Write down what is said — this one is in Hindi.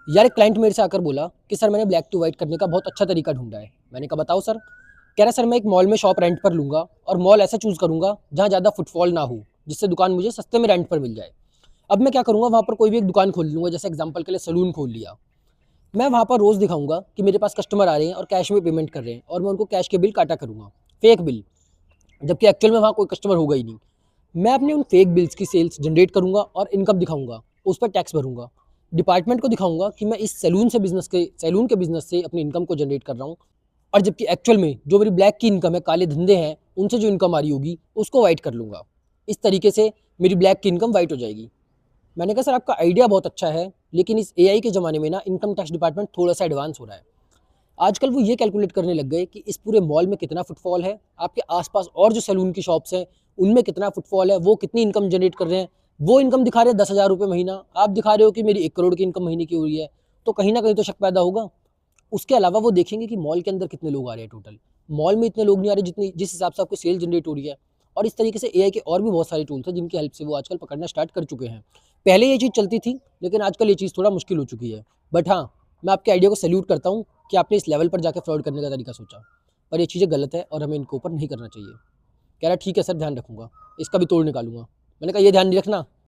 यार एक क्लाइंट मेरे से आकर बोला कि सर मैंने ब्लैक टू व्हाइट करने का बहुत अच्छा तरीका ढूंढा है। मैंने कहा बताओ सर। कह रहा सर मैं एक मॉल में शॉप रेंट पर लूंगा और मॉल ऐसा चूज करूंगा जहाँ ज़्यादा फुटफॉल ना हो, जिससे दुकान मुझे सस्ते में रेंट पर मिल जाए। अब मैं क्या करूंगा, वहाँ पर कोई भी एक दुकान खोल लूंगा, जैसे एग्जांपल के लिए सलून खोल लिया। मैं वहाँ पर रोज़ दिखाऊंगा कि मेरे पास कस्टमर आ रहे हैं और कैश में पेमेंट कर रहे हैं, और मैं उनको कैश के बिल काटा करूंगा, फेक बिल, जबकि एक्चुअल में वहाँ कोई कस्टमर होगा ही नहीं। मैं अपने उन फेक बिल्स की सेल्स जनरेट करूंगा और इनकम दिखाऊंगा, उस पर टैक्स भरूंगा। डिपार्टमेंट को दिखाऊंगा कि मैं इस सैलून के बिजनेस से अपनी इनकम को जनरेट कर रहा हूँ, और जबकि एक्चुअल में जो मेरी ब्लैक की इनकम है, काले धंधे हैं, उनसे जो इनकम आ रही होगी उसको वाइट कर लूँगा। इस तरीके से मेरी ब्लैक की इनकम वाइट हो जाएगी। मैंने कहा सर आपका आइडिया बहुत अच्छा है, लेकिन इस एआई के ज़माने में ना इनकम टैक्स डिपार्टमेंट थोड़ा सा एडवांस हो रहा है। आजकल वो ये कैलकुलेट करने लग गए कि इस पूरे मॉल में कितना फुटफॉल है, आपके आसपास और जो सैलून की शॉप्स हैं उनमें कितना फुटफॉल है, वो कितनी इनकम जनरेट कर रहे हैं। वो इनकम दिखा रहे हैं 10,000 रुपये महीना, आप दिखा रहे हो कि मेरी 1 करोड़ की इनकम महीने की हो रही है। तो कहीं ना कहीं तो शक पैदा होगा। उसके अलावा वो देखेंगे कि मॉल के अंदर कितने लोग आ रहे हैं टोटल। मॉल में इतने लोग नहीं आ रहे जितनी जिस हिसाब से आपको सेल जनरेट हो रही है। और इस तरीके से एआई के और भी बहुत सारे टूल्स हैं जिनकी हेल्प से वो आजकल पकड़ना स्टार्ट कर चुके हैं। पहले ये चीज़ चलती थी, लेकिन आजकल ये चीज़ थोड़ा मुश्किल हो चुकी है। बट हाँ, मैं आपके आइडिया को सैल्यूट करता हूँ कि आपने इस लेवल पर जाकर फ्रॉड करने का तरीका सोचा। पर ये चीज़ें गलत है और हमें इनके ऊपर नहीं करना चाहिए। कह रहा ठीक है सर, ध्यान रखूंगा, इसका भी तोड़ निकालूंगा। मैंने कहा ये ध्यान नहीं रखना,